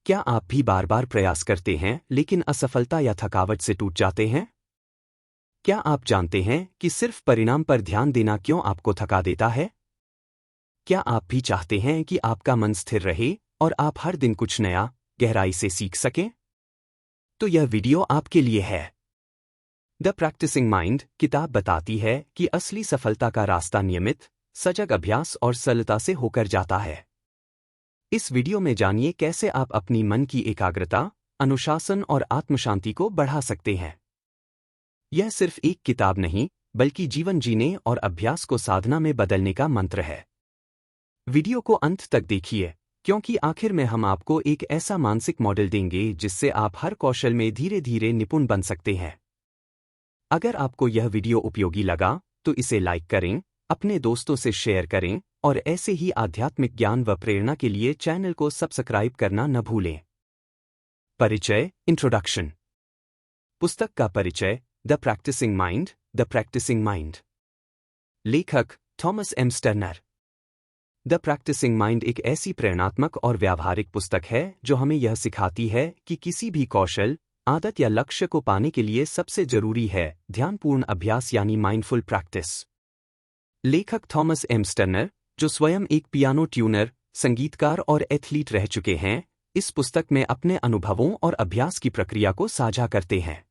क्या आप भी बार बार प्रयास करते हैं लेकिन असफलता या थकावट से टूट जाते हैं? क्या आप जानते हैं कि सिर्फ परिणाम पर ध्यान देना क्यों आपको थका देता है? क्या आप भी चाहते हैं कि आपका मन स्थिर रहे और आप हर दिन कुछ नया, गहराई से सीख सकें? तो यह वीडियो आपके लिए है। द प्रैक्टिसिंग माइंड किताब बताती है कि असली सफलता का रास्ता नियमित, सजग अभ्यास और सरलता से होकर जाता है। इस वीडियो में जानिए कैसे आप अपनी मन की एकाग्रता, अनुशासन और आत्मशांति को बढ़ा सकते हैं। यह सिर्फ एक किताब नहीं, बल्कि जीवन जीने और अभ्यास को साधना में बदलने का मंत्र है। वीडियो को अंत तक देखिए, क्योंकि आखिर में हम आपको एक ऐसा मानसिक मॉडल देंगे जिससे आप हर कौशल में धीरे धीरे निपुण बन सकते हैं। अगर आपको यह वीडियो उपयोगी लगा, तो इसे लाइक करें, अपने दोस्तों से शेयर करें और ऐसे ही आध्यात्मिक ज्ञान व प्रेरणा के लिए चैनल को सब्सक्राइब करना न भूलें। परिचय, इंट्रोडक्शन। पुस्तक का परिचय, the practising mind, the practising mind. लेखक Thomas M Sterner. The practising mind एक ऐसी प्रेरणात्मक और व्यावहारिक पुस्तक है जो हमें यह सिखाती है कि किसी भी कौशल, आदत या लक्ष्य को पाने के लिए सबसे जरूरी है ध्यानपूर्ण अभ्यास यानी माइंडफुल प्रैक्टिस। लेखक थॉमस एम स्टर्नर, जो स्वयं एक पियानो ट्यूनर, संगीतकार और एथलीट रह चुके हैं, इस पुस्तक में अपने अनुभवों और अभ्यास की प्रक्रिया को साझा करते हैं।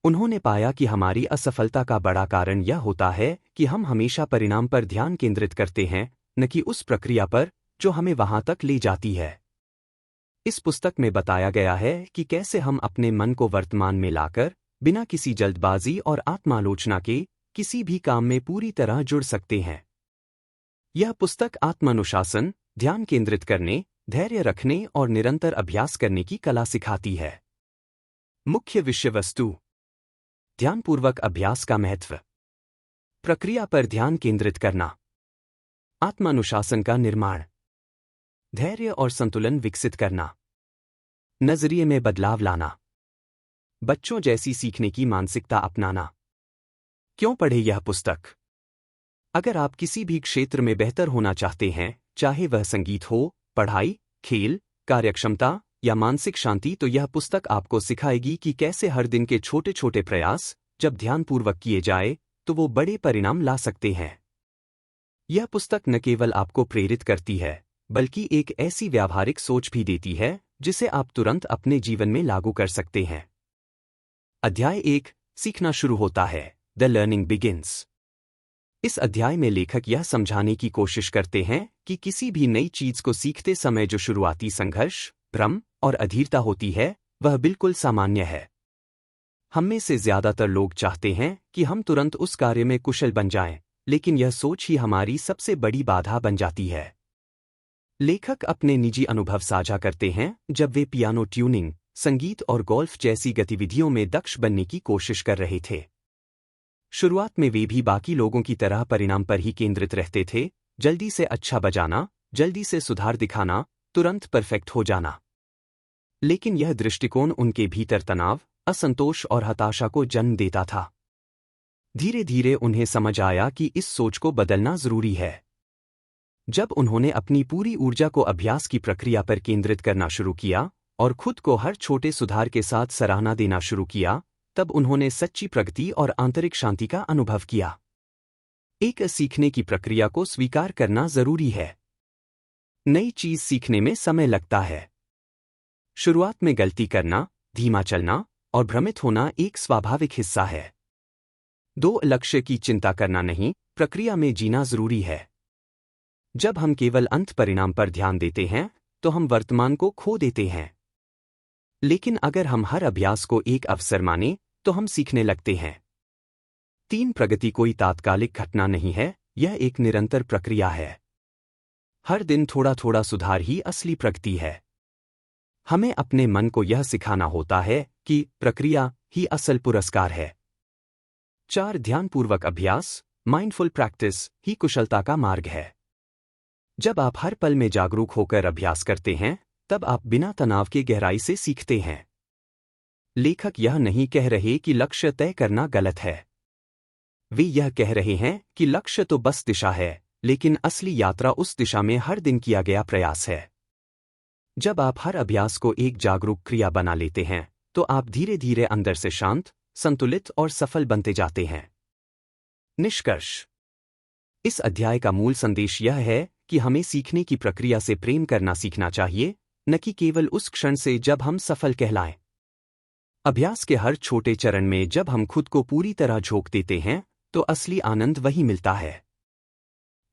उन्होंने पाया कि हमारी असफलता का बड़ा कारण यह होता है कि हम हमेशा परिणाम पर ध्यान केंद्रित करते हैं, न कि उस प्रक्रिया पर जो हमें वहां तक ले जाती है। इस पुस्तक में बताया गया है कि कैसे हम अपने मन को वर्तमान में लाकर, बिना किसी जल्दबाजी और आत्मालोचना के, किसी भी काम में पूरी तरह जुड़ सकते हैं। यह पुस्तक आत्मानुशासन, ध्यान केंद्रित करने, धैर्य रखने और निरंतर अभ्यास करने की कला सिखाती है। मुख्य विषय वस्तु: ध्यानपूर्वक अभ्यास का महत्व, प्रक्रिया पर ध्यान केंद्रित करना, आत्मानुशासन का निर्माण, धैर्य और संतुलन विकसित करना, नजरिए में बदलाव लाना, बच्चों जैसी सीखने की मानसिकता अपनाना। क्यों पढ़े यह पुस्तक? अगर आप किसी भी क्षेत्र में बेहतर होना चाहते हैं, चाहे वह संगीत हो, पढ़ाई, खेल, कार्यक्षमता या मानसिक शांति, तो यह पुस्तक आपको सिखाएगी कि कैसे हर दिन के छोटे छोटे प्रयास, जब ध्यानपूर्वक किए जाए, तो वो बड़े परिणाम ला सकते हैं। यह पुस्तक न केवल आपको प्रेरित करती है, बल्कि एक ऐसी व्यावहारिक सोच भी देती है जिसे आप तुरंत अपने जीवन में लागू कर सकते हैं। अध्याय 1, सीखना शुरू होता है, द लर्निंग बिगिंस। इस अध्याय में लेखक यह समझाने की कोशिश करते हैं कि किसी भी नई चीज को सीखते समय जो शुरुआती संघर्ष, भ्रम और अधीरता होती है, वह बिल्कुल सामान्य है। हम में से ज्यादातर लोग चाहते हैं कि हम तुरंत उस कार्य में कुशल बन जाएं, लेकिन यह सोच ही हमारी सबसे बड़ी बाधा बन जाती है। लेखक अपने निजी अनुभव साझा करते हैं जब वे पियानो ट्यूनिंग, संगीत और गोल्फ जैसी गतिविधियों में दक्ष बनने की कोशिश कर रहे थे। शुरुआत में वे भी बाकी लोगों की तरह परिणाम पर ही केंद्रित रहते थे, जल्दी से अच्छा बजाना, जल्दी से सुधार दिखाना, तुरंत परफेक्ट हो जाना। लेकिन यह दृष्टिकोण उनके भीतर तनाव, असंतोष और हताशा को जन्म देता था। धीरे धीरे उन्हें समझ आया कि इस सोच को बदलना जरूरी है। जब उन्होंने अपनी पूरी ऊर्जा को अभ्यास की प्रक्रिया पर केंद्रित करना शुरू किया और खुद को हर छोटे सुधार के साथ सराहना देना शुरू किया, तब उन्होंने सच्ची प्रगति और आंतरिक शांति का अनुभव किया। एक सीखने की प्रक्रिया को स्वीकार करना जरूरी है। नई चीज सीखने में समय लगता है। शुरुआत में गलती करना, धीमा चलना और भ्रमित होना एक स्वाभाविक हिस्सा है। दो लक्ष्य की चिंता करना नहीं, प्रक्रिया में जीना जरूरी है। जब हम केवल अंत परिणाम पर ध्यान देते हैं, तो हम वर्तमान को खो देते हैं। लेकिन अगर हम हर अभ्यास को एक अवसर माने, तो हम सीखने लगते हैं। 3 प्रगति कोई तात्कालिक घटना नहीं है, यह एक निरंतर प्रक्रिया है। हर दिन थोड़ा थोड़ा सुधार ही असली प्रगति है। हमें अपने मन को यह सिखाना होता है कि प्रक्रिया ही असल पुरस्कार है। 4 ध्यानपूर्वक अभ्यास, माइंडफुल प्रैक्टिस ही कुशलता का मार्ग है। जब आप हर पल में जागरूक होकर अभ्यास करते हैं, तब आप बिना तनाव के गहराई से सीखते हैं। लेखक यह नहीं कह रहे कि लक्ष्य तय करना गलत है। वे यह कह रहे हैं कि लक्ष्य तो बस दिशा है, लेकिन असली यात्रा उस दिशा में हर दिन किया गया प्रयास है। जब आप हर अभ्यास को एक जागरूक क्रिया बना लेते हैं, तो आप धीरे धीरे अंदर से शांत, संतुलित और सफल बनते जाते हैं। निष्कर्ष: इस अध्याय का मूल संदेश यह है कि हमें सीखने की प्रक्रिया से प्रेम करना सीखना चाहिए, न कि केवल उस क्षण से जब हम सफल कहलाएं। अभ्यास के हर छोटे चरण में जब हम खुद को पूरी तरह झोंक देते हैं, तो असली आनंद वही मिलता है।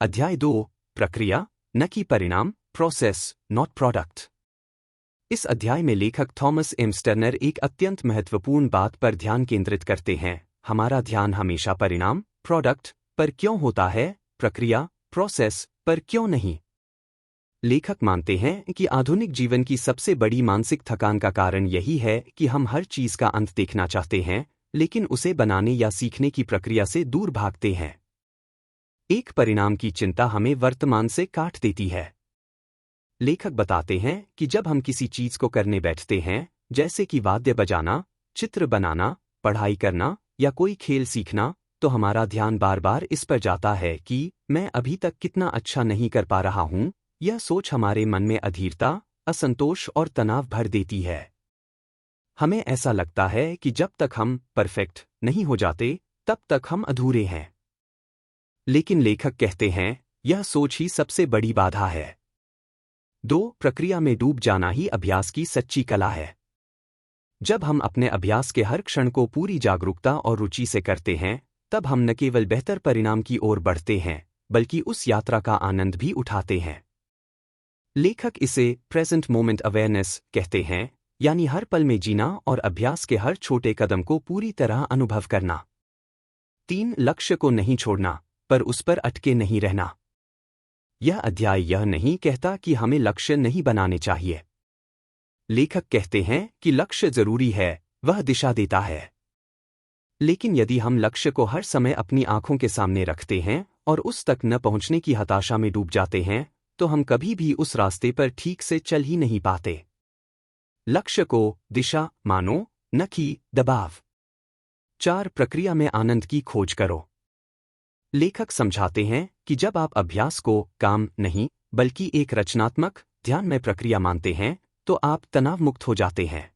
अध्याय 2: प्रक्रिया, न कि परिणाम, प्रोसेस, नॉट प्रोडक्ट। इस अध्याय में लेखक थॉमस एम स्टर्नर एक अत्यंत महत्वपूर्ण बात पर ध्यान केंद्रित करते हैं। हमारा ध्यान हमेशा परिणाम, प्रोडक्ट, पर क्यों होता है, प्रक्रिया, प्रोसेस, पर क्यों नहीं। लेखक मानते हैं कि आधुनिक जीवन की सबसे बड़ी मानसिक थकान का कारण यही है कि हम हर चीज का अंत देखना चाहते हैं, लेकिन उसे बनाने या सीखने की प्रक्रिया से दूर भागते हैं। एक परिणाम की चिंता हमें वर्तमान से काट देती है। लेखक बताते हैं कि जब हम किसी चीज को करने बैठते हैं, जैसे कि वाद्य बजाना, चित्र बनाना, पढ़ाई करना या कोई खेल सीखना, तो हमारा ध्यान बार बार इस पर जाता है कि मैं अभी तक कितना अच्छा नहीं कर पा रहा हूं। यह सोच हमारे मन में अधीरता, असंतोष और तनाव भर देती है। हमें ऐसा लगता है कि जब तक हम परफेक्ट नहीं हो जाते, तब तक हम अधूरे हैं। लेकिन लेखक कहते हैं, यह सोच ही सबसे बड़ी बाधा है। 2. प्रक्रिया में डूब जाना ही अभ्यास की सच्ची कला है। जब हम अपने अभ्यास के हर क्षण को पूरी जागरूकता और रुचि से करते हैं, तब हम न केवल बेहतर परिणाम की ओर बढ़ते हैं, बल्कि उस यात्रा का आनंद भी उठाते हैं। लेखक इसे प्रेजेंट मोमेंट अवेयरनेस कहते हैं, यानी हर पल में जीना और अभ्यास के हर छोटे कदम को पूरी तरह अनुभव करना। 3. लक्ष्य को नहीं छोड़ना, पर उस पर अटके नहीं रहना। यह अध्याय यह नहीं कहता कि हमें लक्ष्य नहीं बनाने चाहिए। लेखक कहते हैं कि लक्ष्य जरूरी है, वह दिशा देता है। लेकिन यदि हम लक्ष्य को हर समय अपनी आंखों के सामने रखते हैं और उस तक न पहुंचने की हताशा में डूब जाते हैं, तो हम कभी भी उस रास्ते पर ठीक से चल ही नहीं पाते। लक्ष्य को दिशा मानो, न कि दबाव। 4. प्रक्रिया में आनंद की खोज करो। लेखक समझाते हैं कि जब आप अभ्यास को काम नहीं, बल्कि एक रचनात्मक, ध्यानमय प्रक्रिया मानते हैं, तो आप तनाव मुक्त हो जाते हैं।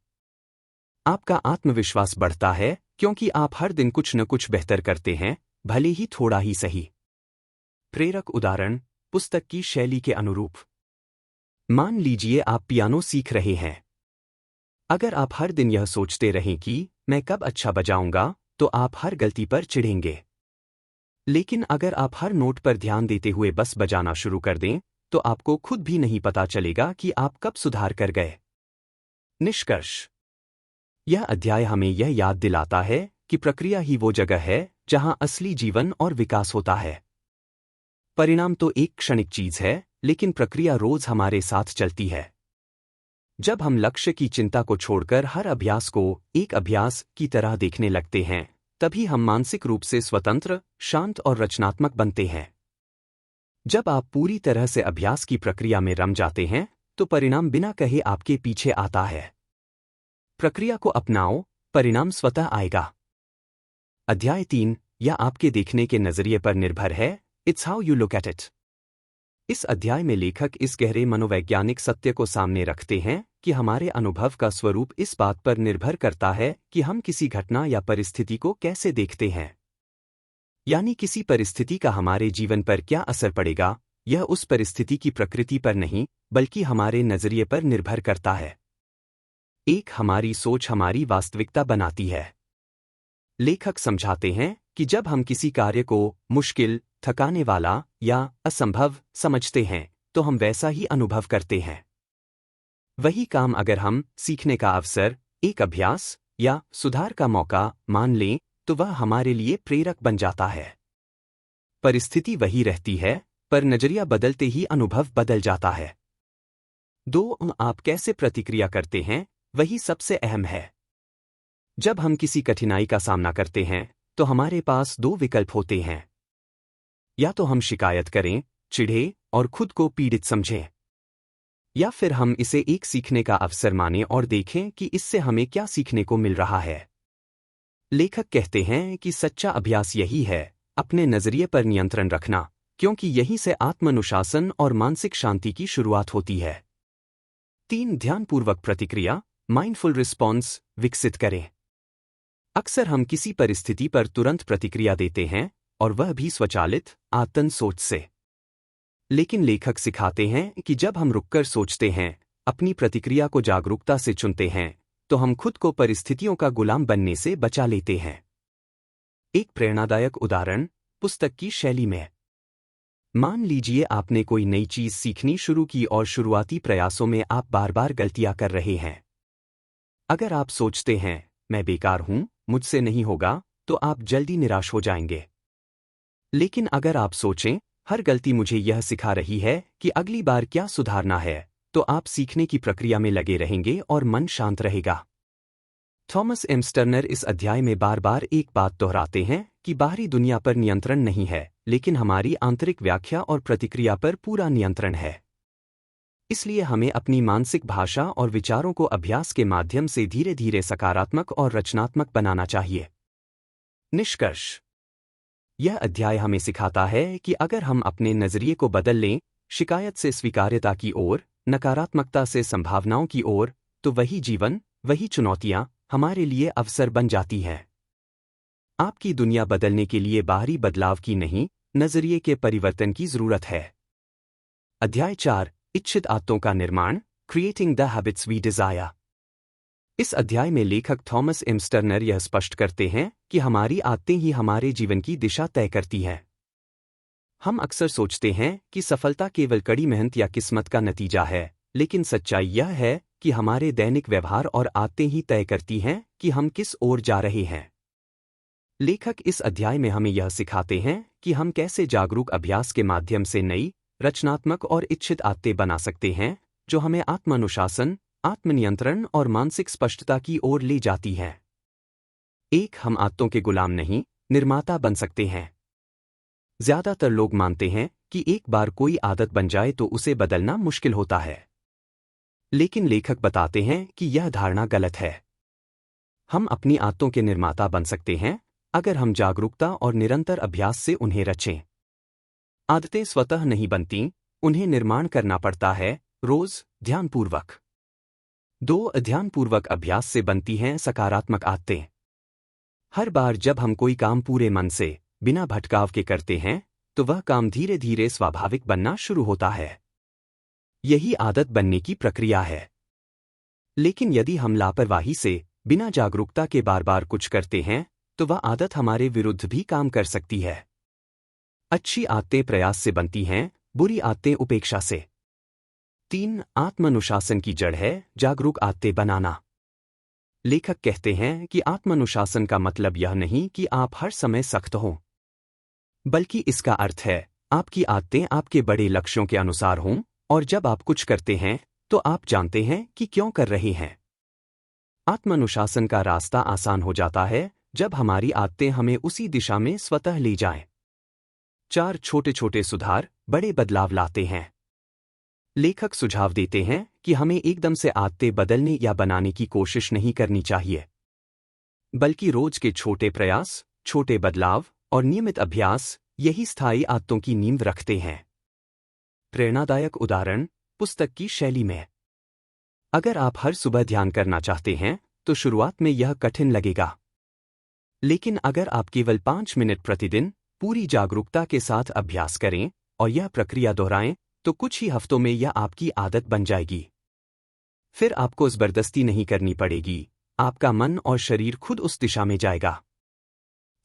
आपका आत्मविश्वास बढ़ता है, क्योंकि आप हर दिन कुछ न कुछ बेहतर करते हैं, भले ही थोड़ा ही सही। प्रेरक उदाहरण, पुस्तक की शैली के अनुरूप। मान लीजिए आप पियानो सीख रहे हैं। अगर आप हर दिन यह सोचते रहें कि मैं कब अच्छा बजाऊंगा, तो आप हर गलती पर चिढ़ेंगे। लेकिन अगर आप हर नोट पर ध्यान देते हुए बस बजाना शुरू कर दें, तो आपको खुद भी नहीं पता चलेगा कि आप कब सुधार कर गए। निष्कर्ष: यह अध्याय हमें यह याद दिलाता है कि प्रक्रिया ही वो जगह है जहां असली जीवन और विकास होता है। परिणाम तो एक क्षणिक चीज है, लेकिन प्रक्रिया रोज हमारे साथ चलती है। जब हम लक्ष्य की चिंता को छोड़कर हर अभ्यास को एक अभ्यास की तरह देखने लगते हैं, तभी हम मानसिक रूप से स्वतंत्र, शांत और रचनात्मक बनते हैं। जब आप पूरी तरह से अभ्यास की प्रक्रिया में रम जाते हैं, तो परिणाम बिना कहे आपके पीछे आता है। प्रक्रिया को अपनाओ, परिणाम स्वतः आएगा। अध्याय 3: यह आपके देखने के नजरिए पर निर्भर है, it's how you look at it. इस अध्याय में लेखक इस गहरे मनोवैज्ञानिक सत्य को सामने रखते हैं कि हमारे अनुभव का स्वरूप इस बात पर निर्भर करता है कि हम किसी घटना या परिस्थिति को कैसे देखते हैं। यानी किसी परिस्थिति का हमारे जीवन पर क्या असर पड़ेगा, यह उस परिस्थिति की प्रकृति पर नहीं, बल्कि हमारे नजरिए पर निर्भर करता है। हमारी सोच हमारी वास्तविकता बनाती है। लेखक समझाते हैं कि जब हम किसी कार्य को मुश्किल, थकाने वाला या असंभव समझते हैं, तो हम वैसा ही अनुभव करते हैं। वही काम अगर हम सीखने का अवसर, एक अभ्यास या सुधार का मौका मान लें, तो वह हमारे लिए प्रेरक बन जाता है। परिस्थिति वही रहती है, पर नजरिया बदलते ही अनुभव बदल जाता है। 2. आप कैसे प्रतिक्रिया करते हैं, वही सबसे अहम है। जब हम किसी कठिनाई का सामना करते हैं, तो हमारे पास 2 विकल्प होते हैं। या तो हम शिकायत करें, चिढ़े और खुद को पीड़ित समझें, या फिर हम इसे एक सीखने का अवसर मानें और देखें कि इससे हमें क्या सीखने को मिल रहा है। लेखक कहते हैं कि सच्चा अभ्यास यही है, अपने नजरिए पर नियंत्रण रखना, क्योंकि यहीं से आत्मानुशासन और मानसिक शांति की शुरुआत होती है। ध्यानपूर्वक प्रतिक्रिया, माइंडफुल रिस्पॉन्स विकसित करें। अक्सर हम किसी परिस्थिति पर तुरंत प्रतिक्रिया देते हैं, और वह भी स्वचालित, आतन सोच से। लेकिन लेखक सिखाते हैं कि जब हम रुककर सोचते हैं, अपनी प्रतिक्रिया को जागरूकता से चुनते हैं, तो हम खुद को परिस्थितियों का गुलाम बनने से बचा लेते हैं। एक प्रेरणादायक उदाहरण पुस्तक की शैली में। मान लीजिए आपने कोई नई चीज सीखनी शुरू की और शुरुआती प्रयासों में आप बार बार गलतियां कर रहे हैं। अगर आप सोचते हैं, मैं बेकार हूं, मुझसे नहीं होगा, तो आप जल्दी निराश हो जाएंगे। लेकिन अगर आप सोचें, हर गलती मुझे यह सिखा रही है कि अगली बार क्या सुधारना है, तो आप सीखने की प्रक्रिया में लगे रहेंगे और मन शांत रहेगा। थॉमस एम स्टर्नर इस अध्याय में बार बार एक बात दोहराते हैं कि बाहरी दुनिया पर नियंत्रण नहीं है, लेकिन हमारी आंतरिक व्याख्या और प्रतिक्रिया पर पूरा नियंत्रण है। इसलिए हमें अपनी मानसिक भाषा और विचारों को अभ्यास के माध्यम से धीरे धीरे सकारात्मक और रचनात्मक बनाना चाहिए। निष्कर्ष: यह अध्याय हमें सिखाता है कि अगर हम अपने नजरिए को बदल लें, शिकायत से स्वीकार्यता की ओर, नकारात्मकता से संभावनाओं की ओर, तो वही जीवन, वही चुनौतियां हमारे लिए अवसर बन जाती हैं। आपकी दुनिया बदलने के लिए बाहरी बदलाव की नहीं, नजरिए के परिवर्तन की जरूरत है। अध्याय 4: इच्छित आदतों का निर्माण, creating the habits we desire. इस अध्याय में लेखक थॉमस एम स्टर्नर यह स्पष्ट करते हैं कि हमारी आदतें ही हमारे जीवन की दिशा तय करती हैं। हम अक्सर सोचते हैं कि सफलता केवल कड़ी मेहनत या किस्मत का नतीजा है, लेकिन सच्चाई यह है कि हमारे दैनिक व्यवहार और आदतें ही तय करती हैं कि हम किस ओर जा रहे हैं। लेखक इस अध्याय में हमें यह सिखाते हैं कि हम कैसे जागरूक अभ्यास के माध्यम से नई, रचनात्मक और इच्छित आदतें बना सकते हैं, जो हमें आत्मानुशासन, आत्मनियंत्रण और मानसिक स्पष्टता की ओर ले जाती हैं। हम आदतों के गुलाम नहीं, निर्माता बन सकते हैं। ज्यादातर लोग मानते हैं कि एक बार कोई आदत बन जाए तो उसे बदलना मुश्किल होता है। लेकिन लेखक बताते हैं कि यह धारणा गलत है। हम अपनी आदतों के निर्माता बन सकते हैं, अगर हम जागरूकता और निरंतर अभ्यास से उन्हें रचें। आदतें स्वतः नहीं बनती, उन्हें निर्माण करना पड़ता है, रोज, ध्यानपूर्वक। ध्यानपूर्वक अभ्यास से बनती हैं सकारात्मक आदतें। हर बार जब हम कोई काम पूरे मन से, बिना भटकाव के करते हैं, तो वह काम धीरे धीरे स्वाभाविक बनना शुरू होता है। यही आदत बनने की प्रक्रिया है। लेकिन यदि हम लापरवाही से, बिना जागरूकता के बार बार कुछ करते हैं, तो वह आदत हमारे विरुद्ध भी काम कर सकती है। अच्छी आदतें प्रयास से बनती हैं, बुरी आदतें उपेक्षा से। आत्मानुशासन की जड़ है जागरूक आदतें बनाना। लेखक कहते हैं कि आत्मानुशासन का मतलब यह नहीं कि आप हर समय सख्त हों, बल्कि इसका अर्थ है आपकी आदतें आपके बड़े लक्ष्यों के अनुसार हों, और जब आप कुछ करते हैं तो आप जानते हैं कि क्यों कर रहे हैं। आत्मानुशासन का रास्ता आसान हो जाता है जब हमारी आदतें हमें उसी दिशा में स्वतः ले जाएं। 4 छोटे छोटे सुधार बड़े बदलाव लाते हैं। लेखक सुझाव देते हैं कि हमें एकदम से आदतें बदलने या बनाने की कोशिश नहीं करनी चाहिए, बल्कि रोज के छोटे प्रयास, छोटे बदलाव और नियमित अभ्यास यही स्थायी आदतों की नींव रखते हैं। प्रेरणादायक उदाहरण पुस्तक की शैली में। अगर आप हर सुबह ध्यान करना चाहते हैं, तो शुरुआत में यह कठिन लगेगा। लेकिन अगर आप केवल 5 मिनट प्रतिदिन पूरी जागरूकता के साथ अभ्यास करें और यह प्रक्रिया दोहराएं, तो कुछ ही हफ्तों में यह आपकी आदत बन जाएगी। फिर आपको जबरदस्ती नहीं करनी पड़ेगी, आपका मन और शरीर खुद उस दिशा में जाएगा।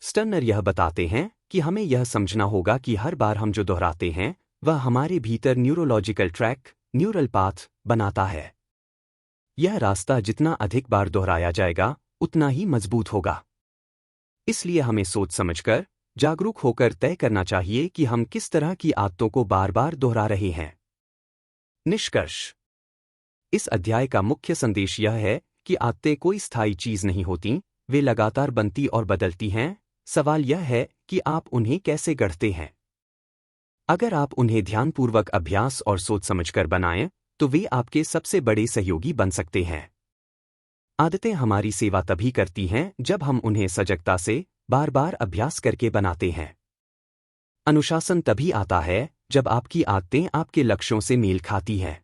स्टर्नर यह बताते हैं कि हमें यह समझना होगा कि हर बार हम जो दोहराते हैं, वह हमारे भीतर न्यूरोलॉजिकल ट्रैक, न्यूरल पाथ बनाता है। यह रास्ता जितना अधिक बार दोहराया जाएगा, उतना ही मजबूत होगा। इसलिए हमें सोच समझकर, जागरूक होकर तय करना चाहिए कि हम किस तरह की आदतों को बार बार दोहरा रहे हैं। निष्कर्ष: इस अध्याय का मुख्य संदेश यह है कि आदतें कोई स्थायी चीज नहीं होती, वे लगातार बनती और बदलती हैं। सवाल यह है कि आप उन्हें कैसे गढ़ते हैं। अगर आप उन्हें ध्यानपूर्वक अभ्यास और सोच समझकर बनाएं, तो वे आपके सबसे बड़े सहयोगी बन सकते हैं। आदतें हमारी सेवा तभी करती हैं जब हम उन्हें सजगता से, बार बार अभ्यास करके बनाते हैं। अनुशासन तभी आता है जब आपकी आदतें आपके लक्ष्यों से मेल खाती हैं।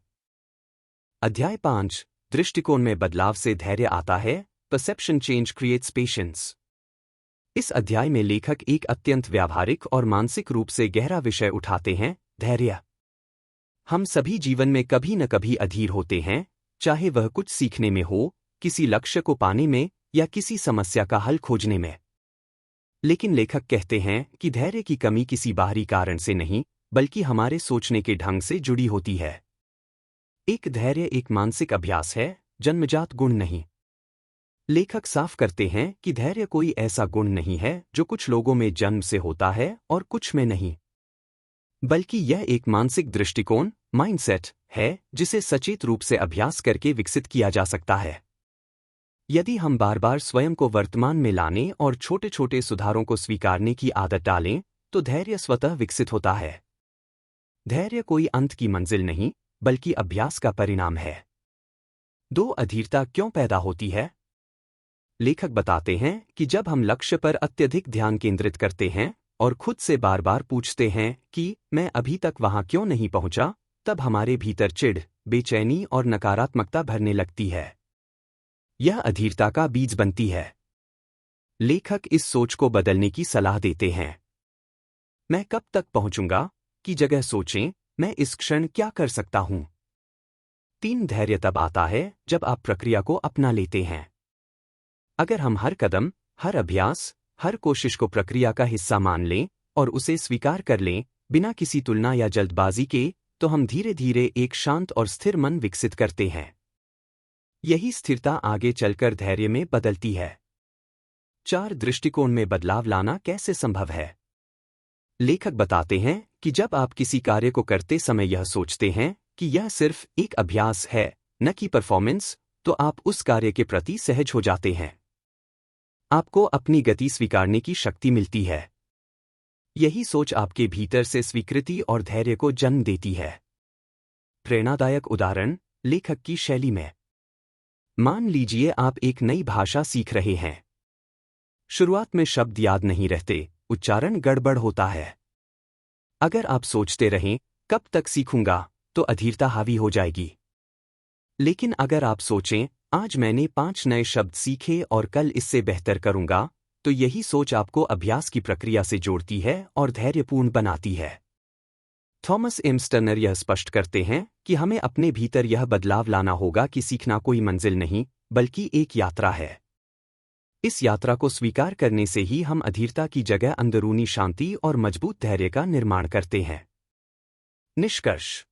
अध्याय 5 दृष्टिकोण में बदलाव से धैर्य आता है। Perception change creates patience. इस अध्याय में लेखक एक अत्यंत व्यावहारिक और मानसिक रूप से गहरा विषय उठाते हैं, धैर्य। हम सभी जीवन में कभी न कभी अधीर होते हैं, चाहे वह कुछ सीखने में हो, किसी लक्ष्य को पाने में या किसी समस्या का हल खोजने में। लेकिन लेखक कहते हैं कि धैर्य की कमी किसी बाहरी कारण से नहीं, बल्कि हमारे सोचने के ढंग से जुड़ी होती है। एक धैर्य एक मानसिक अभ्यास है, जन्मजात गुण नहीं। लेखक साफ करते हैं कि धैर्य कोई ऐसा गुण नहीं है जो कुछ लोगों में जन्म से होता है और कुछ में नहीं, बल्कि यह एक मानसिक दृष्टिकोण, माइंडसेट है, जिसे सचेत रूप से अभ्यास करके विकसित किया जा सकता है। यदि हम बार बार स्वयं को वर्तमान में लाने और छोटे छोटे सुधारों को स्वीकारने की आदत डालें, तो धैर्य स्वतः विकसित होता है। धैर्य कोई अंत की मंजिल नहीं, बल्कि अभ्यास का परिणाम है। दो अधीरता क्यों पैदा होती है? लेखक बताते हैं कि जब हम लक्ष्य पर अत्यधिक ध्यान केंद्रित करते हैं और खुद से बार बार पूछते हैं कि मैं अभी तक वहां क्यों नहीं पहुंचा, तब हमारे भीतर चिढ़, बेचैनी और नकारात्मकता भरने लगती है। यह अधीरता का बीज बनती है। लेखक इस सोच को बदलने की सलाह देते हैं। मैं कब तक पहुंचूंगा की जगह सोचें, मैं इस क्षण क्या कर सकता हूं। 3 धैर्य तब आता है जब आप प्रक्रिया को अपना लेते हैं। अगर हम हर कदम, हर अभ्यास, हर कोशिश को प्रक्रिया का हिस्सा मान लें और उसे स्वीकार कर लें, बिना किसी तुलना या जल्दबाजी के, तो हम धीरे धीरे एक शांत और स्थिर मन विकसित करते हैं। यही स्थिरता आगे चलकर धैर्य में बदलती है। 4 दृष्टिकोण में बदलाव लाना कैसे संभव है? लेखक बताते हैं कि जब आप किसी कार्य को करते समय यह सोचते हैं कि यह सिर्फ एक अभ्यास है, न कि परफॉर्मेंस, तो आप उस कार्य के प्रति सहज हो जाते हैं। आपको अपनी गति स्वीकारने की शक्ति मिलती है। यही सोच आपके भीतर से स्वीकृति और धैर्य को जन्म देती है। प्रेरणादायक उदाहरण, लेखक की शैली में। मान लीजिए आप एक नई भाषा सीख रहे हैं। शुरुआत में शब्द याद नहीं रहते, उच्चारण गड़बड़ होता है। अगर आप सोचते रहें, कब तक सीखूंगा, तो अधीरता हावी हो जाएगी। लेकिन अगर आप सोचें, आज मैंने 5 नए शब्द सीखे और कल इससे बेहतर करूंगा, तो यही सोच आपको अभ्यास की प्रक्रिया से जोड़ती है और धैर्यपूर्ण बनाती है। थॉमस एम स्टर्नर यह स्पष्ट करते हैं कि हमें अपने भीतर यह बदलाव लाना होगा कि सीखना कोई मंजिल नहीं, बल्कि एक यात्रा है। इस यात्रा को स्वीकार करने से ही हम अधीरता की जगह अंदरूनी शांति और मजबूत धैर्य का निर्माण करते हैं। निष्कर्ष।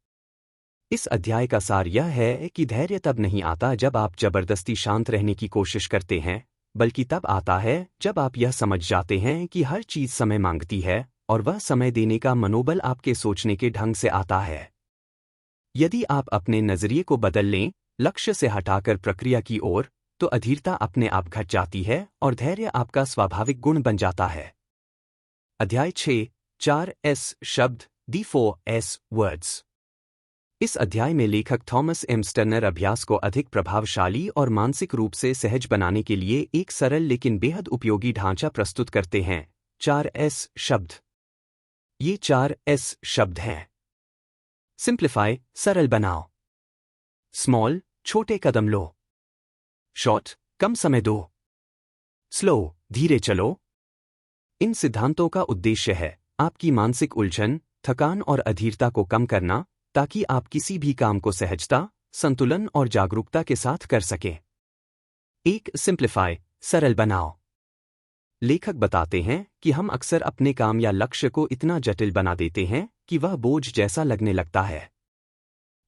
इस अध्याय का सार यह है कि धैर्य तब नहीं आता जब आप जबरदस्ती शांत रहने की कोशिश करते हैं, बल्कि तब आता है जब आप यह समझ जाते हैं कि हर चीज समय मांगती है और वह समय देने का मनोबल आपके सोचने के ढंग से आता है। यदि आप अपने नजरिए को बदल लें, लक्ष्य से हटाकर प्रक्रिया की ओर, तो अधीरता अपने आप घट जाती है और धैर्य आपका स्वाभाविक गुण बन जाता है। अध्याय 6 4S शब्द, दी 4S वर्ड्स। इस अध्याय में लेखक थॉमस एम स्टर्नर अभ्यास को अधिक प्रभावशाली और मानसिक रूप से सहज बनाने के लिए एक सरल लेकिन बेहद उपयोगी ढांचा प्रस्तुत करते हैं, 4S शब्द। ये 4S शब्द हैं। सिंप्लीफाई, सरल बनाओ। स्मॉल, छोटे कदम लो। शॉर्ट, कम समय दो। स्लो, धीरे चलो। इन सिद्धांतों का उद्देश्य है आपकी मानसिक उलझन, थकान और अधीरता को कम करना, ताकि आप किसी भी काम को सहजता, संतुलन और जागरूकता के साथ कर सकें। 1 सिंप्लीफाई, सरल बनाओ। लेखक बताते हैं कि हम अक्सर अपने काम या लक्ष्य को इतना जटिल बना देते हैं कि वह बोझ जैसा लगने लगता है।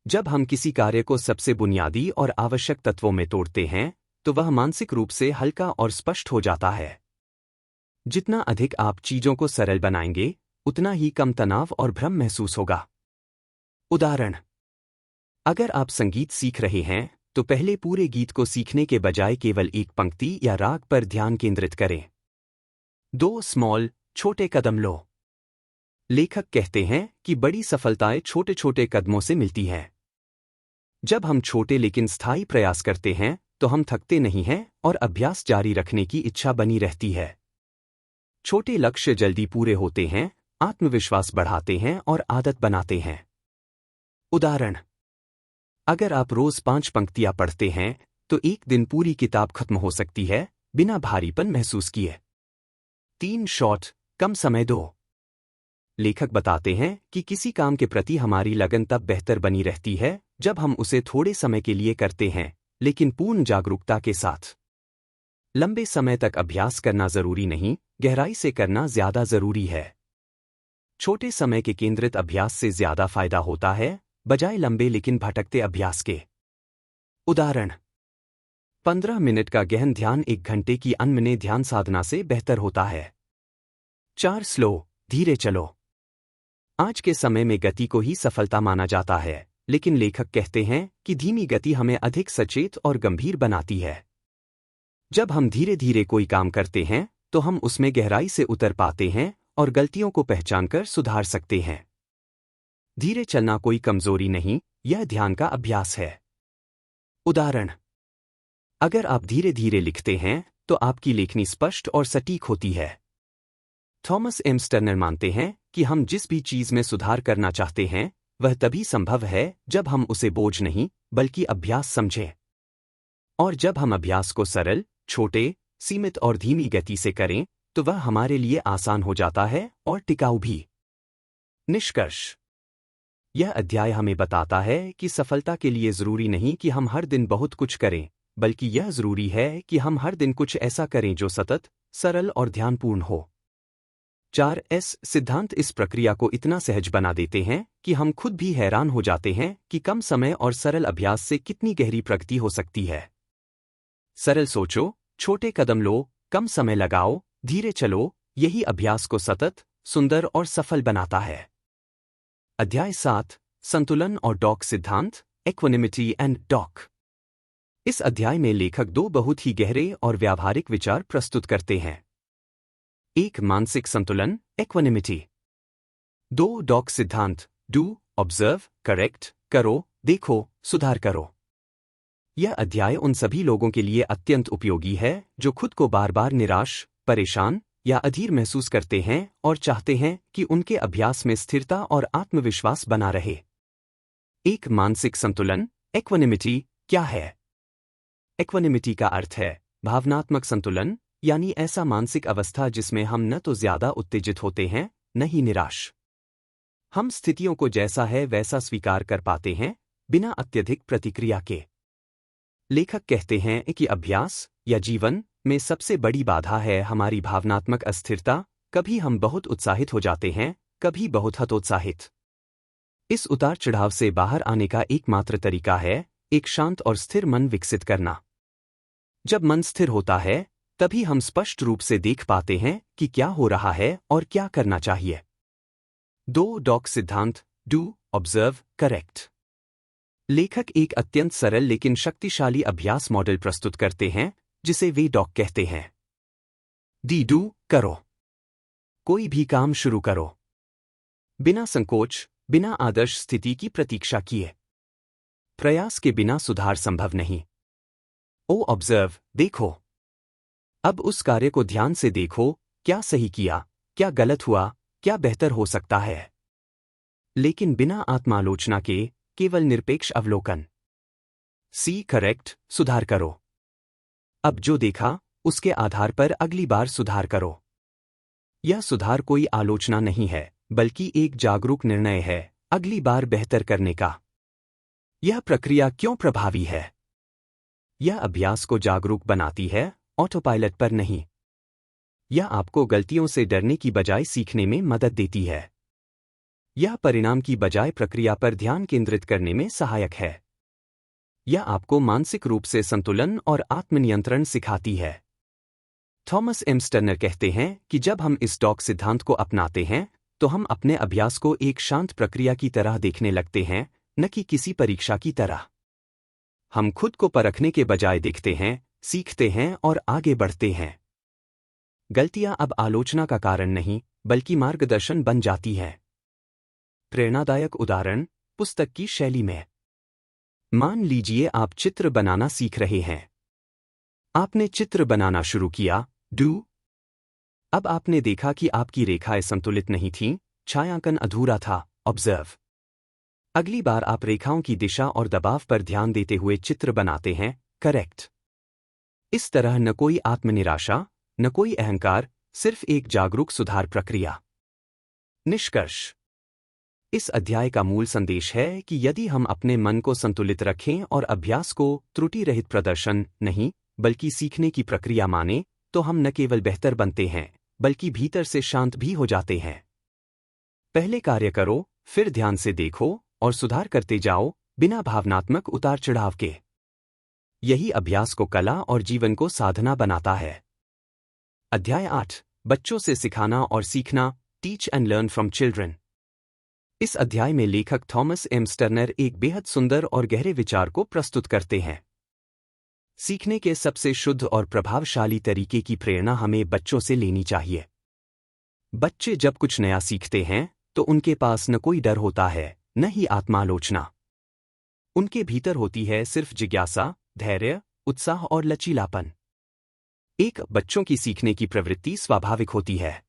जब हम किसी कार्य को सबसे बुनियादी और आवश्यक तत्वों में तोड़ते हैं, तो वह मानसिक रूप से हल्का और स्पष्ट हो जाता है। जितना अधिक आप चीजों को सरल बनाएंगे, उतना ही कम तनाव और भ्रम महसूस होगा। उदाहरण, अगर आप संगीत सीख रहे हैं, तो पहले पूरे गीत को सीखने के बजाय केवल एक पंक्ति या राग पर ध्यान केंद्रित करें। 2 स्मॉल, छोटे कदम लो। लेखक कहते हैं कि बड़ी सफलताएं छोटे छोटे कदमों से मिलती हैं। जब हम छोटे लेकिन स्थायी प्रयास करते हैं, तो हम थकते नहीं हैं और अभ्यास जारी रखने की इच्छा बनी रहती है। छोटे लक्ष्य जल्दी पूरे होते हैं, आत्मविश्वास बढ़ाते हैं और आदत बनाते हैं। उदाहरण, अगर आप रोज 5 पंक्तियां पढ़ते हैं तो एक दिन पूरी किताब खत्म हो सकती है बिना भारीपन महसूस किए। 3 शॉट कम समय दो। लेखक बताते हैं कि किसी काम के प्रति हमारी लगन तब बेहतर बनी रहती है जब हम उसे थोड़े समय के लिए करते हैं, लेकिन पूर्ण जागरूकता के साथ। लंबे समय तक अभ्यास करना जरूरी नहीं, गहराई से करना ज्यादा जरूरी है। छोटे समय के केंद्रित अभ्यास से ज्यादा फायदा होता है, बजाय लंबे लेकिन भटकते अभ्यास के। उदाहरण: 15 मिनट का गहन ध्यान 1 घंटे की अनमने ध्यान साधना से बेहतर होता है। 4 स्लो, धीरे चलो। आज के समय में गति को ही सफलता माना जाता है, लेकिन लेखक कहते हैं कि धीमी गति हमें अधिक सचेत और गंभीर बनाती है। जब हम धीरे धीरे कोई काम करते हैं तो हम उसमें गहराई से उतर पाते हैं और गलतियों को पहचानकर सुधार सकते हैं। धीरे चलना कोई कमजोरी नहीं, यह ध्यान का अभ्यास है। उदाहरण: अगर आप धीरे धीरे लिखते हैं तो आपकी लेखनी स्पष्ट और सटीक होती है। थॉमस एम स्टर्नर मानते हैं कि हम जिस भी चीज में सुधार करना चाहते हैं वह तभी संभव है जब हम उसे बोझ नहीं बल्कि अभ्यास समझें। और जब हम अभ्यास को सरल, छोटे, सीमित और धीमी गति से करें तो वह हमारे लिए आसान हो जाता है और टिकाऊ भी। निष्कर्ष: यह अध्याय हमें बताता है कि सफलता के लिए जरूरी नहीं कि हम हर दिन बहुत कुछ करें, बल्कि यह जरूरी है कि हम हर दिन कुछ ऐसा करें जो सतत, सरल और ध्यानपूर्ण हो। 4S सिद्धांत इस प्रक्रिया को इतना सहज बना देते हैं कि हम खुद भी हैरान हो जाते हैं कि कम समय और सरल अभ्यास से कितनी गहरी प्रगति हो सकती है। सरल सोचो, छोटे कदम लो, कम समय लगाओ, धीरे चलो, यही अभ्यास को सतत, सुंदर और सफल बनाता है। अध्याय 7: संतुलन और डॉक सिद्धांत, इक्विनिमिटी एंड डॉक। इस अध्याय में लेखक 2 बहुत ही गहरे और व्यावहारिक विचार प्रस्तुत करते हैं। 1. मानसिक संतुलन, इक्विनिमिटी। 2. डॉक सिद्धांत, डू, ऑब्जर्व, करेक्ट, करो, देखो, सुधार करो। यह अध्याय उन सभी लोगों के लिए अत्यंत उपयोगी है जो खुद को बार बार निराश, परेशान या अधीर महसूस करते हैं और चाहते हैं कि उनके अभ्यास में स्थिरता और आत्मविश्वास बना रहे। एक मानसिक संतुलन, इक्विनिमिटी, क्या है? इक्विनिमिटी का अर्थ है भावनात्मक संतुलन, यानी ऐसा मानसिक अवस्था जिसमें हम न तो ज्यादा उत्तेजित होते हैं न ही निराश। हम स्थितियों को जैसा है वैसा स्वीकार कर पाते हैं, बिना अत्यधिक प्रतिक्रिया के। लेखक कहते हैं कि अभ्यास या जीवन में सबसे बड़ी बाधा है हमारी भावनात्मक अस्थिरता। कभी हम बहुत उत्साहित हो जाते हैं, कभी बहुत हतोत्साहित। इस उतार चढ़ाव से बाहर आने का एकमात्र तरीका है एक शांत और स्थिर मन विकसित करना। जब मन स्थिर होता है तभी हम स्पष्ट रूप से देख पाते हैं कि क्या हो रहा है और क्या करना चाहिए। 2. डॉक सिद्धांत, डू, ऑब्जर्व, करेक्ट। लेखक एक अत्यंत सरल लेकिन शक्तिशाली अभ्यास मॉडल प्रस्तुत करते हैं जिसे वे डॉक कहते हैं। डू, करो। कोई भी काम शुरू करो बिना संकोच, बिना आदर्श स्थिति की प्रतीक्षा किए। प्रयास के बिना सुधार संभव नहीं। ऑब्जर्व, देखो। अब उस कार्य को ध्यान से देखो, क्या सही किया, क्या गलत हुआ, क्या बेहतर हो सकता है। लेकिन बिना आत्मालोचना के, केवल निरपेक्ष अवलोकन। करेक्ट, सुधार करो। अब जो देखा उसके आधार पर अगली बार सुधार करो। यह सुधार कोई आलोचना नहीं है, बल्कि एक जागरूक निर्णय है अगली बार बेहतर करने का। यह प्रक्रिया क्यों प्रभावी है? यह अभ्यास को जागरूक बनाती है, ऑटोपायलट पर नहीं। यह आपको गलतियों से डरने की बजाय सीखने में मदद देती है। यह परिणाम की बजाय प्रक्रिया पर ध्यान केंद्रित करने में सहायक है। यह आपको मानसिक रूप से संतुलन और आत्मनियंत्रण सिखाती है। थॉमस एम स्टर्नर कहते हैं कि जब हम इस डॉक सिद्धांत को अपनाते हैं तो हम अपने अभ्यास को एक शांत प्रक्रिया की तरह देखने लगते हैं, न कि किसी परीक्षा की तरह। हम खुद को परखने के बजाय देखते हैं, सीखते हैं और आगे बढ़ते हैं। गलतियां अब आलोचना का कारण नहीं, बल्कि मार्गदर्शन बन जाती हैं। प्रेरणादायक उदाहरण, पुस्तक की शैली में। मान लीजिए आप चित्र बनाना सीख रहे हैं। आपने चित्र बनाना शुरू किया, डू। अब आपने देखा कि आपकी रेखाएं संतुलित नहीं थीं, छायांकन अधूरा था, ऑब्जर्व। अगली बार आप रेखाओं की दिशा और दबाव पर ध्यान देते हुए चित्र बनाते हैं, करेक्ट। इस तरह न कोई आत्मनिराशा, न कोई अहंकार, सिर्फ एक जागरूक सुधार प्रक्रिया। निष्कर्ष। इस अध्याय का मूल संदेश है कि यदि हम अपने मन को संतुलित रखें और अभ्यास को त्रुटि रहित प्रदर्शन नहीं, बल्कि सीखने की प्रक्रिया माने, तो हम न केवल बेहतर बनते हैं, बल्कि भीतर से शांत भी हो जाते हैं। पहले कार्य करो, फिर ध्यान से देखो और सुधार करते जाओ, बिना भावनात्मक उतार चढ़ाव के। यही अभ्यास को कला और जीवन को साधना बनाता है। अध्याय 8, बच्चों से सिखाना और सीखना, teach and learn from children. इस अध्याय में लेखक थॉमस एम स्टर्नर एक बेहद सुंदर और गहरे विचार को प्रस्तुत करते हैं। सीखने के सबसे शुद्ध और प्रभावशाली तरीके की प्रेरणा हमें बच्चों से लेनी चाहिए। बच्चे जब कुछ नया सीखते हैं तो उनके पास न कोई डर होता है, न ही आत्मालोचना। उनके भीतर होती है सिर्फ जिज्ञासा, धैर्य, उत्साह और लचीलापन। बच्चों की सीखने की प्रवृत्ति स्वाभाविक होती है।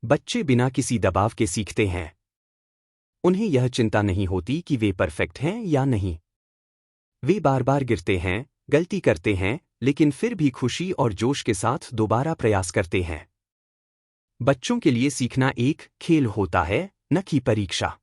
बच्चे बिना किसी दबाव के सीखते हैं। उन्हें यह चिंता नहीं होती कि वे परफेक्ट हैं या नहीं। वे बार बार गिरते हैं, गलती करते हैं, लेकिन फिर भी खुशी और जोश के साथ दोबारा प्रयास करते हैं। बच्चों के लिए सीखना एक खेल होता है, न कि परीक्षा।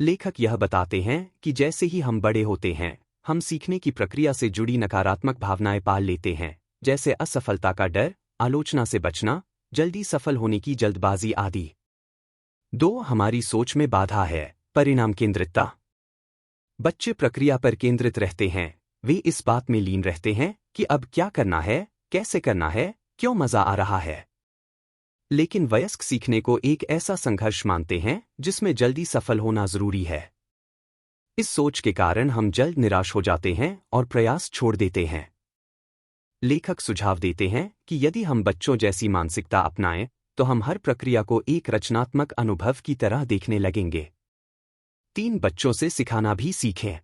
लेखक यह बताते हैं कि जैसे ही हम बड़े होते हैं, हम सीखने की प्रक्रिया से जुड़ी नकारात्मक भावनाएं पाल लेते हैं, जैसे असफलता का डर, आलोचना से बचना, जल्दी सफल होने की जल्दबाजी आदि। हमारी सोच में बाधा है, परिणाम केंद्रितता। बच्चे प्रक्रिया पर केंद्रित रहते हैं, वे इस बात में लीन रहते हैं कि अब क्या करना है, कैसे करना है, क्यों मजा आ रहा है। लेकिन वयस्क सीखने को एक ऐसा संघर्ष मानते हैं जिसमें जल्दी सफल होना जरूरी है। इस सोच के कारण हम जल्द निराश हो जाते हैं और प्रयास छोड़ देते हैं। लेखक सुझाव देते हैं कि यदि हम बच्चों जैसी मानसिकता अपनाएं, तो हम हर प्रक्रिया को एक रचनात्मक अनुभव की तरह देखने लगेंगे। बच्चों से सिखाना भी सीखें।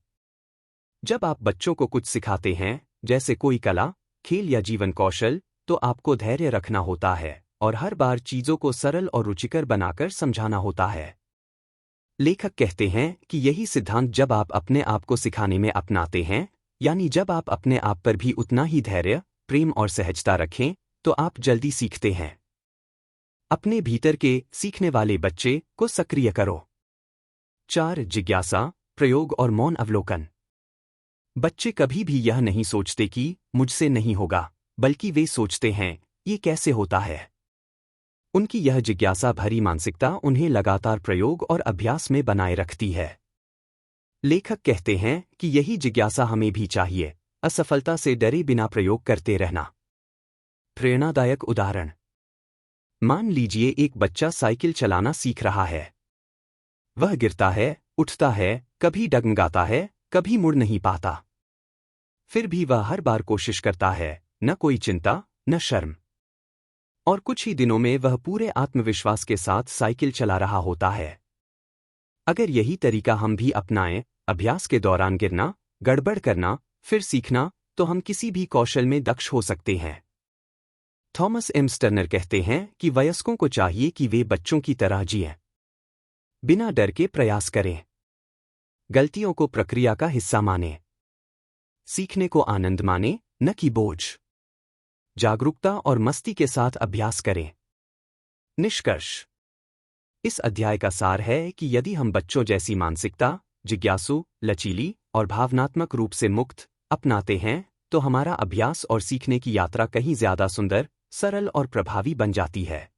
जब आप बच्चों को कुछ सिखाते हैं, जैसे कोई कला, खेल या जीवन कौशल, तो आपको धैर्य रखना होता है और हर बार चीजों को सरल और रुचिकर बनाकर समझाना होता है। लेखक कहते हैं कि यही सिद्धांत जब आप अपने आप को सिखाने में अपनाते हैं, यानी जब आप अपने आप पर भी उतना ही धैर्य, प्रेम और सहजता रखें, तो आप जल्दी सीखते हैं। अपने भीतर के सीखने वाले बच्चे को सक्रिय करो। 4 जिज्ञासा, प्रयोग और मौन अवलोकन। बच्चे कभी भी यह नहीं सोचते कि मुझसे नहीं होगा, बल्कि वे सोचते हैं ये कैसे होता है। उनकी यह जिज्ञासा भरी मानसिकता उन्हें लगातार प्रयोग और अभ्यास में बनाए रखती है। लेखक कहते हैं कि यही जिज्ञासा हमें भी चाहिए, असफलता से डरे बिना प्रयोग करते रहना। प्रेरणादायक उदाहरण। मान लीजिए एक बच्चा साइकिल चलाना सीख रहा है। वह गिरता है, उठता है, कभी डगमगाता है, कभी मुड़ नहीं पाता। फिर भी वह हर बार कोशिश करता है, न कोई चिंता, न शर्म। और कुछ ही दिनों में वह पूरे आत्मविश्वास के साथ साइकिल चला रहा होता है। अगर यही तरीका हम भी अपनाएं, अभ्यास के दौरान गिरना, गड़बड़ करना, फिर सीखना, तो हम किसी भी कौशल में दक्ष हो सकते हैं। थॉमस एम स्टर्नर कहते हैं कि वयस्कों को चाहिए कि वे बच्चों की तरह जिएं। बिना डर के प्रयास करें। गलतियों को प्रक्रिया का हिस्सा मानें। सीखने को आनंद मानें, न कि बोझ। जागरूकता और मस्ती के साथ अभ्यास करें। निष्कर्ष। इस अध्याय का सार है कि यदि हम बच्चों जैसी मानसिकता, जिज्ञासु, लचीली और भावनात्मक रूप से मुक्त अपनाते हैं, तो हमारा अभ्यास और सीखने की यात्रा कहीं ज्यादा सुंदर, सरल और प्रभावी बन जाती है।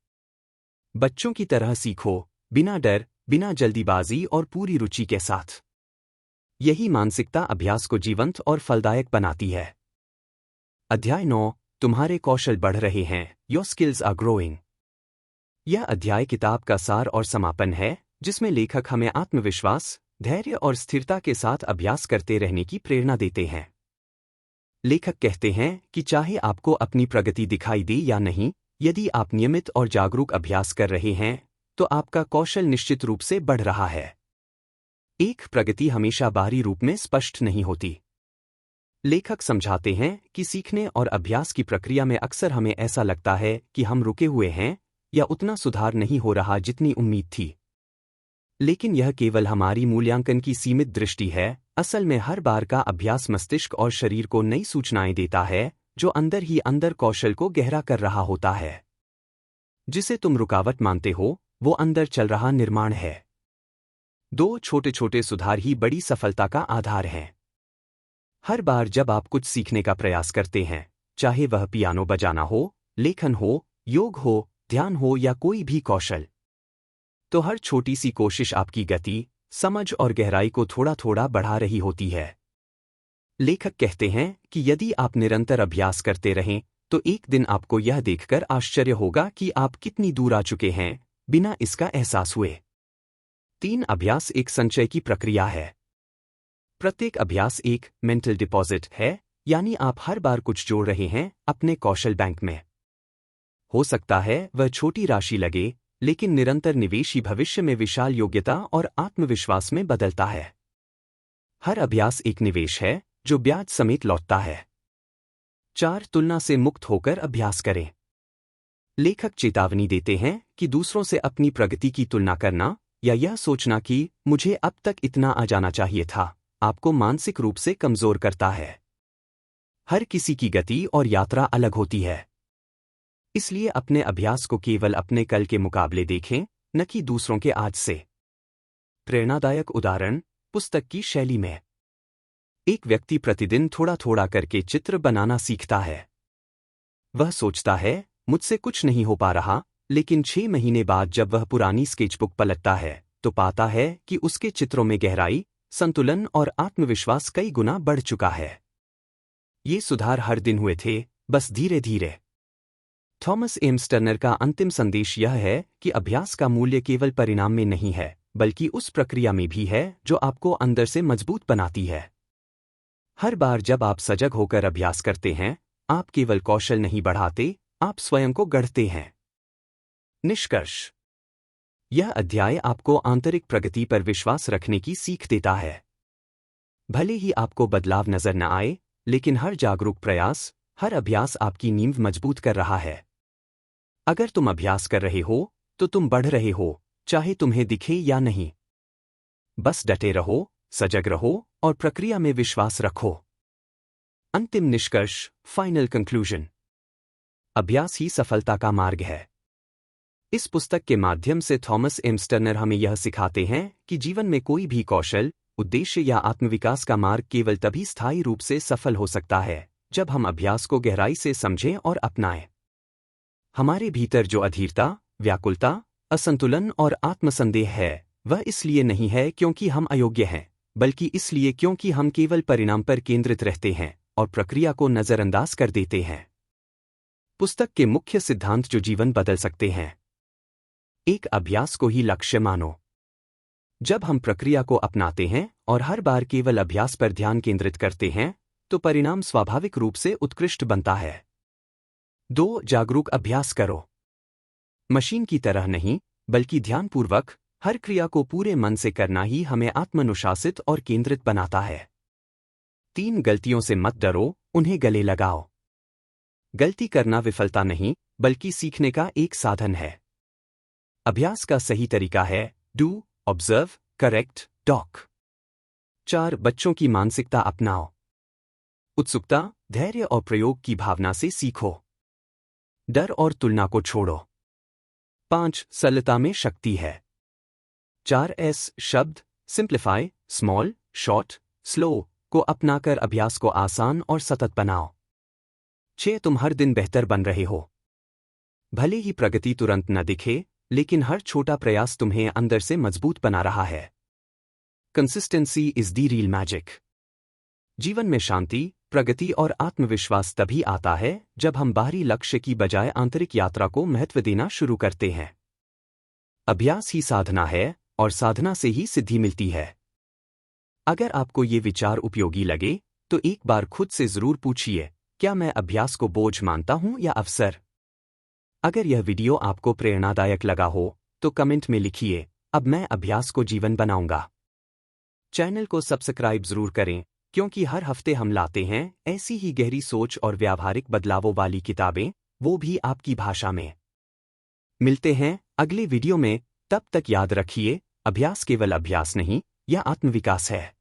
बच्चों की तरह सीखो, बिना डर, बिना जल्दीबाजी और पूरी रुचि के साथ। यही मानसिकता अभ्यास को जीवंत और फलदायक बनाती है। अध्याय 9, तुम्हारे कौशल बढ़ रहे हैं, योर स्किल्स आर ग्रोइंग। यह अध्याय किताब का सार और समापन है, जिसमें लेखक हमें आत्मविश्वास, धैर्य और स्थिरता के साथ अभ्यास करते रहने की प्रेरणा देते हैं। लेखक कहते हैं कि चाहे आपको अपनी प्रगति दिखाई दे या नहीं, यदि आप नियमित और जागरूक अभ्यास कर रहे हैं, तो आपका कौशल निश्चित रूप से बढ़ रहा है। प्रगति हमेशा बाहरी रूप में स्पष्ट नहीं होती। लेखक समझाते हैं कि सीखने और अभ्यास की प्रक्रिया में अक्सर हमें ऐसा लगता है कि हम रुके हुए हैं या उतना सुधार नहीं हो रहा जितनी उम्मीद थी। लेकिन यह केवल हमारी मूल्यांकन की सीमित दृष्टि है। असल में हर बार का अभ्यास मस्तिष्क और शरीर को नई सूचनाएं देता है, जो अंदर ही अंदर कौशल को गहरा कर रहा होता है। जिसे तुम रुकावट मानते हो, वो अंदर चल रहा निर्माण है। 2 छोटे छोटे सुधार ही बड़ी सफलता का आधार हैं। हर बार जब आप कुछ सीखने का प्रयास करते हैं, चाहे वह पियानो बजाना हो, लेखन हो, योग हो, ध्यान हो या कोई भी कौशल, तो हर छोटी सी कोशिश आपकी गति, समझ और गहराई को थोड़ा थोड़ा बढ़ा रही होती है। लेखक कहते हैं कि यदि आप निरंतर अभ्यास करते रहें, तो एक दिन आपको यह देखकर आश्चर्य होगा कि आप कितनी दूर आ चुके हैं, बिना इसका एहसास हुए। 3 अभ्यास एक संचय की प्रक्रिया है। प्रत्येक अभ्यास एक मेंटल डिपॉजिट है, यानी आप हर बार कुछ जोड़ रहे हैं अपने कौशल बैंक में। हो सकता है वह छोटी राशि लगे, लेकिन निरंतर निवेश ही भविष्य में विशाल योग्यता और आत्मविश्वास में बदलता है। हर अभ्यास एक निवेश है, जो ब्याज समेत लौटता है। 4 तुलना से मुक्त होकर अभ्यास करें। लेखक चेतावनी देते हैं कि दूसरों से अपनी प्रगति की तुलना करना या यह सोचना कि मुझे अब तक इतना आ जाना चाहिए था, आपको मानसिक रूप से कमजोर करता है। हर किसी की गति और यात्रा अलग होती है। इसलिए अपने अभ्यास को केवल अपने कल के मुकाबले देखें, न कि दूसरों के आज से। प्रेरणादायक उदाहरण पुस्तक की शैली में। एक व्यक्ति प्रतिदिन थोड़ा थोड़ा करके चित्र बनाना सीखता है। वह सोचता है, मुझसे कुछ नहीं हो पा रहा, लेकिन 6 महीने बाद जब वह पुरानी स्केचबुक पलटता है, तो पाता है कि उसके चित्रों में गहराई, संतुलन और आत्मविश्वास कई गुना बढ़ चुका है। ये सुधार हर दिन हुए थे, बस धीरे धीरे। थॉमस एम्स टर्नर का अंतिम संदेश यह है कि अभ्यास का मूल्य केवल परिणाम में नहीं है, बल्कि उस प्रक्रिया में भी है जो आपको अंदर से मजबूत बनाती है। हर बार जब आप सजग होकर अभ्यास करते हैं, आप केवल कौशल नहीं बढ़ाते, आप स्वयं को गढ़ते हैं। निष्कर्ष। यह अध्याय आपको आंतरिक प्रगति पर विश्वास रखने की सीख देता है। भले ही आपको बदलाव नजर न आए, लेकिन हर जागरूक प्रयास, हर अभ्यास आपकी नींव मजबूत कर रहा है। अगर तुम अभ्यास कर रहे हो, तो तुम बढ़ रहे हो, चाहे तुम्हें दिखे या नहीं। बस डटे रहो, सजग रहो और प्रक्रिया में विश्वास रखो। अंतिम निष्कर्ष, फाइनल कंक्लूजन। अभ्यास ही सफलता का मार्ग है। इस पुस्तक के माध्यम से थॉमस एम्स टर्नर हमें यह सिखाते हैं कि जीवन में कोई भी कौशल, उद्देश्य या आत्मविकास का मार्ग केवल तभी स्थायी रूप से सफल हो सकता है, जब हम अभ्यास को गहराई से समझें और अपनाएं। हमारे भीतर जो अधीरता, व्याकुलता, असंतुलन और आत्मसंदेह है, वह इसलिए नहीं है क्योंकि हम अयोग्य हैं, बल्कि इसलिए क्योंकि हम केवल परिणाम पर केंद्रित रहते हैं और प्रक्रिया को नजरअंदाज कर देते हैं। पुस्तक के मुख्य सिद्धांत जो जीवन बदल सकते हैं। एक अभ्यास को ही लक्ष्य मानो। जब हम प्रक्रिया को अपनाते हैं और हर बार केवल अभ्यास पर ध्यान केंद्रित करते हैं, तो परिणाम स्वाभाविक रूप से उत्कृष्ट बनता है। 2 जागरूक अभ्यास करो। मशीन की तरह नहीं, बल्कि ध्यानपूर्वक, हर क्रिया को पूरे मन से करना ही हमें आत्मनुशासित और केंद्रित बनाता है। 3 गलतियों से मत डरो, उन्हें गले लगाओ। गलती करना विफलता नहीं, बल्कि सीखने का एक साधन है। अभ्यास का सही तरीका है डू, ऑब्जर्व, करेक्ट, टॉक। 4 बच्चों की मानसिकता अपनाओ। उत्सुकता, धैर्य और प्रयोग की भावना से सीखो। डर और तुलना को छोड़ो। 5 सरलता में शक्ति है। 4 एस शब्द, सिंप्लीफाई, स्मॉल, शॉर्ट, स्लो को अपनाकर अभ्यास को आसान और सतत बनाओ। 6 तुम हर दिन बेहतर बन रहे हो। भले ही प्रगति तुरंत न दिखे, लेकिन हर छोटा प्रयास तुम्हें अंदर से मजबूत बना रहा है। Consistency is the real magic. जीवन में शांति, प्रगति और आत्मविश्वास तभी आता है जब हम बाहरी लक्ष्य की बजाय आंतरिक यात्रा को महत्व देना शुरू करते हैं। अभ्यास ही साधना है और साधना से ही सिद्धि मिलती है। अगर आपको ये विचार उपयोगी लगे, तो एक बार खुद से जरूर पूछिए, क्या मैं अभ्यास को बोझ मानता हूं या अवसर? अगर यह वीडियो आपको प्रेरणादायक लगा हो, तो कमेंट में लिखिए, अब मैं अभ्यास को जीवन बनाऊंगा। चैनल को सब्सक्राइब जरूर करें, क्योंकि हर हफ्ते हम लाते हैं ऐसी ही गहरी सोच और व्यावहारिक बदलावों वाली किताबें, वो भी आपकी भाषा में। मिलते हैं अगले वीडियो में, तब तक याद रखिए, अभ्यास केवल अभ्यास नहीं, यह आत्मविकास है।